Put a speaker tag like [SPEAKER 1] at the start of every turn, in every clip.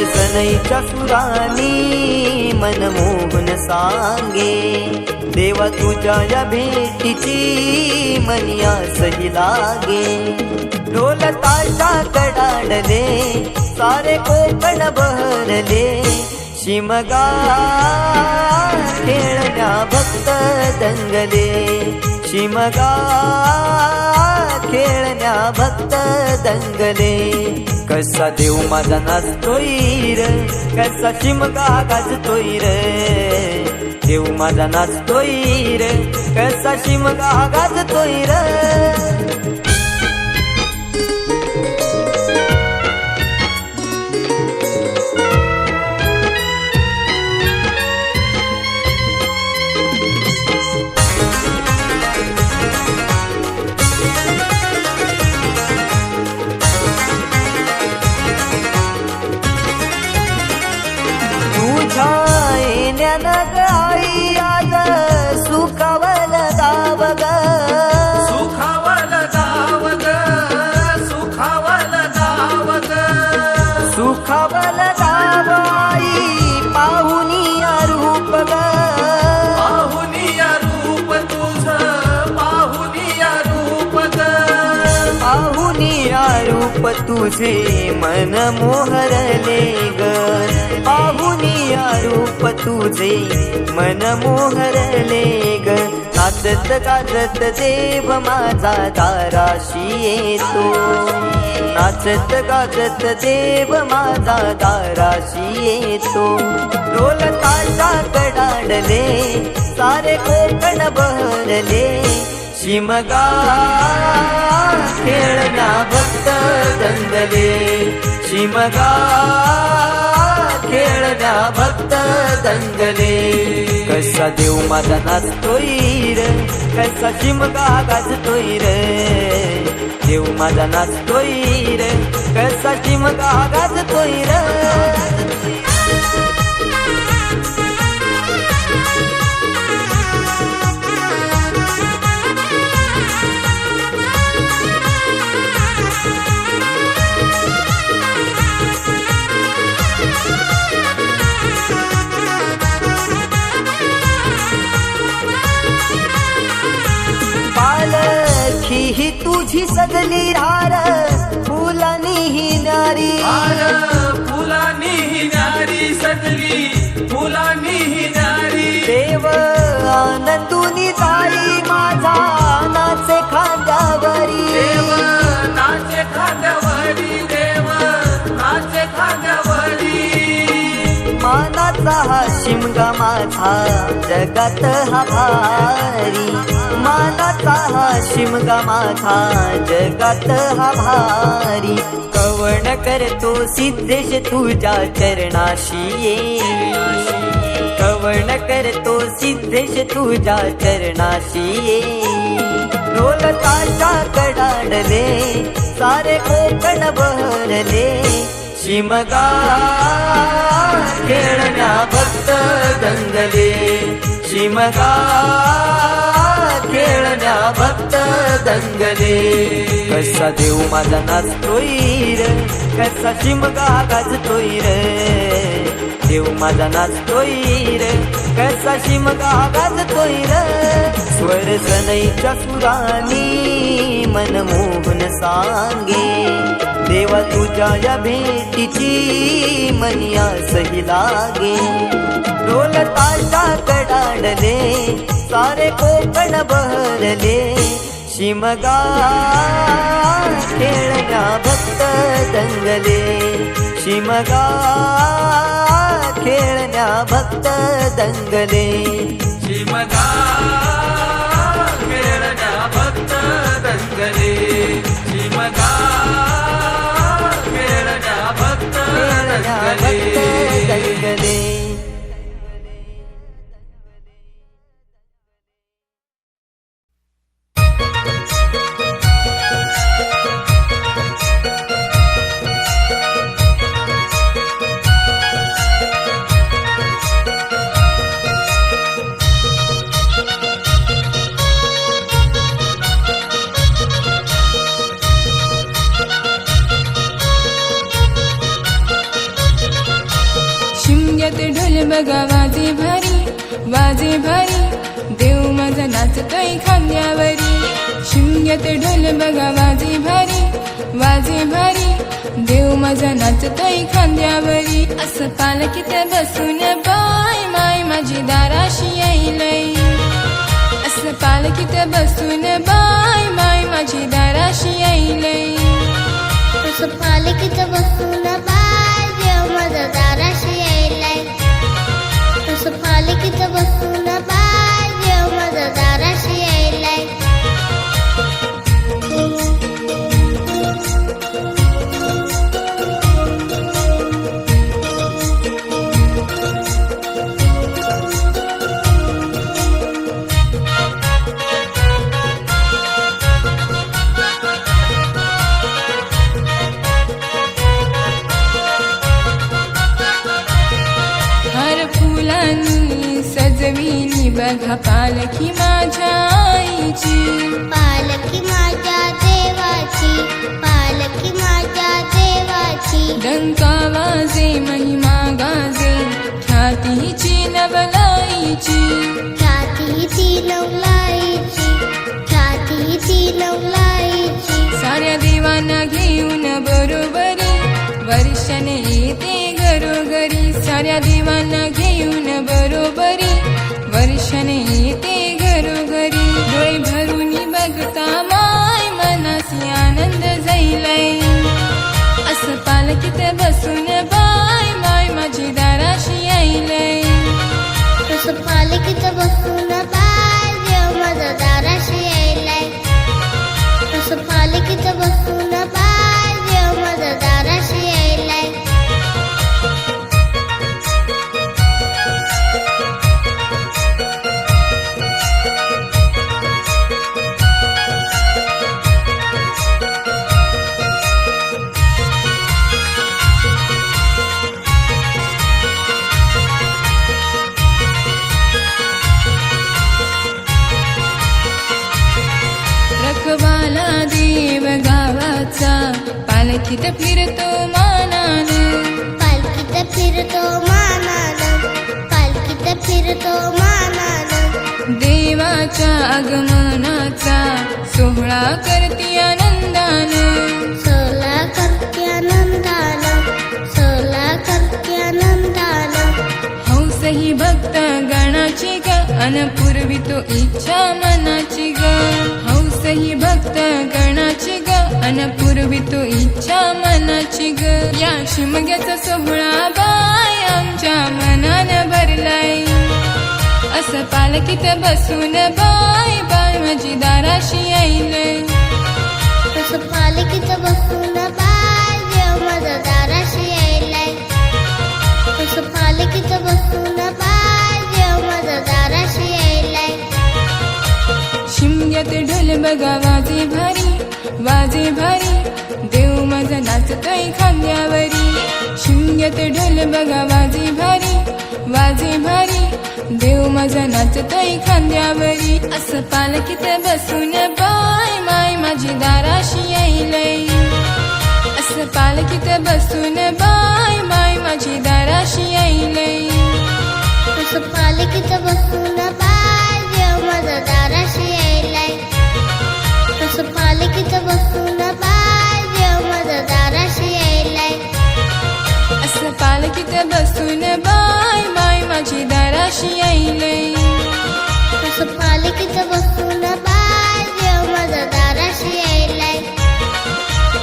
[SPEAKER 1] सनईच्या सुरानी मनमोहन सांगे, देवा तुझ्या या भेटीची मनिया सही लागे. ढोल ताशा कडाडले सारे कोकण बहरले, शिमगा खेळण्या भक्त दंगले. शिमगा खेळण्या भक्त दंगले. कसा देव माझा नाचतोय र, कसा शिमगा गाजतोय र. देव माझा नाचतोय र, कसा शिमगा गाजतोय र. आई आज सुखावल गाव ग,
[SPEAKER 2] सुखावल गाव ग, सुखावल गाव ग.
[SPEAKER 1] सुखावल गाव आई पाहुनिया रूप ग.
[SPEAKER 2] पाहुनिया रूप तुझ, पाहुनिया रूप ग.
[SPEAKER 1] पाहुनिया रूप तुझे मन मोहरले ग. पाहुनिया रूप तुझे मन मोहरले ग. नाचत गाजत देव माझा दाराशी येतो. नाचत गाजत देव माझा दाराशी येतो. ढोल ताशा कडाडले सारे कोकण बहरले, शिमगा खेळण्या भक्त दंगले. शिमगा खेळण्या भक्त दंगले. कसा देव माझा नाचतोय र, कसा शिमगा गाजतोय र. देव माझा नाचतोय र, कसा शिमगा गाजतोय र. पालखी ही तुझी सजली रार, फुलानी ही नारी.
[SPEAKER 2] फुलानी ही नारी सजली, फुलानी ही नारी.
[SPEAKER 1] देव आनंदुनी जाई माझा नाचे खांद्यावरी.
[SPEAKER 2] देव नाचे खांद्यावरी, देव नाचे खांद्यावरी.
[SPEAKER 1] मानाचा हा शिमगा माझा जगात हा भारी. मानाचा हा शिमगा माझा जगात हा भारी. कवण करतो सिद्धेश तुझ्या चरणाशी ये. कवण करतो सिद्धेश तुझ्या चरणाशी ये. ढोल ताशा कडाडले सारे कोकण बहरले, शिमगा खेळण्या भक्त दंगले. शिमगा खेळण्या भक्त दंगले. कसा देव माझा नाचतोय र, कसा शिमगा गाजतोय र. देव माझा नाचतोय र, कसा शिमगा गाजतोय र. स्वर सनईच्या सुरानी मनमोहन सांगे, देवा तुझ्या या भेटीची मनिया सही लागे. ढोल ताशा कडाडले सारे कोकण बहरले. शिमगा खेळण्या भक्त दंगले. शिमगा खेळण्या भक्त दंगले.
[SPEAKER 2] शिमगा खेळण्या भक्त दंगले. शिमगा खेळण्या भक्त
[SPEAKER 1] दंगले.
[SPEAKER 3] शिमग्यात ढोल बघा वाजे भारी, वाजे भारी, देव माझा नाचतोय खांद्यावरी. शिमग्यात ढोल बघा वाजे भारी, वाजे भारी, देव माझा नाचतोय खांद्यावरी. असं पालखीत बसून बाय माय माझी दाराशी येईलय. असं पालखीत बसून बाय माय माझी दाराशी येईलय.
[SPEAKER 4] असं पालखीत बसून बाय देव माझा दाराशी यायलाय. असं पालखीत बसून बाय देव माझा दाराशी यायलाय.
[SPEAKER 3] सजविली बघा पालखी माझ्या आईची.
[SPEAKER 4] पालखी माझ्या देवाची, पालखी माझ्या देवाची.
[SPEAKER 3] डंका वाजे महिमा गाजे ख्यातीची नवलाईची.
[SPEAKER 4] ख्याती ती नवलाईची, ख्याती ती नवलाईची.
[SPEAKER 3] साऱ्या देवांना घेऊन बरोबरी वर्षाने येते घरोघरी. साऱ्या देवांना घेऊन बरोबरी वर्षाने येते घरोघरी. डोळे भरून बघता माय मनासी आनंद जाईलाय. असं पालखीत बसून बाय माय माझी दाराशी यायलय.
[SPEAKER 4] असं पालखीत बसून बाय देव माझा दाराशी यायलाय. असं पालखीत बसून बाय देव माझा दाराशी यायलाय.
[SPEAKER 3] रखवाला देव गावाचा पालखीत फिरतो मानान.
[SPEAKER 4] पालखीत फिरतो मानानं, पालखीत फिरतो मानानं.
[SPEAKER 3] देवाच्या आगमनाचा सोहळा करती आनंदान.
[SPEAKER 4] सोला करते आनंदानं, सोला करते आनंदानं.
[SPEAKER 3] हौस ही भक्त गणाची ग अन पूर्वी तो इच्छा मनाची ग. हौस ही भक्त गणाची ग अन पूर्वी तो इच्छा मनाची ग. या शिमग्याचा सोहळा बाय आमच्या मनान भरलाय. असं पालखीत बसून बाय बाय माझी दाराशी यायलय.
[SPEAKER 4] असं पालखीत बसून बाय देव माझा दाराशी यायलाय. असं पालखीत बसून बाय देव माझा दाराशी यायलाय.
[SPEAKER 3] शिमग्यात ढोल बघा वाजे भारी, वाजे भारी, देव माझा नाचतोय खांद्यावरी. शिमग्यात ढोल बघा वाजे भारी, वाजे भारी, देव माझा नाचतोय खांद्यावरी. असं पालखीत बसून बाय माय माझी दाराशी यायलय. असं पालखीत बसून बाय माय माझी दाराशी यायलय.
[SPEAKER 4] असं पालखीत बसून बाय देव माझा दाराशी यायलाय. असं पालखीत बसून बाय देव माझा दाराशी
[SPEAKER 3] बसून बाय बाय माझी दाराशी आईले
[SPEAKER 4] असं पालखीत बसून बाय देव माझा दाराशी यायलाय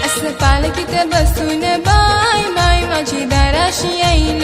[SPEAKER 3] असं पालखीत बसून बाय बाय माझी दाराशी आईले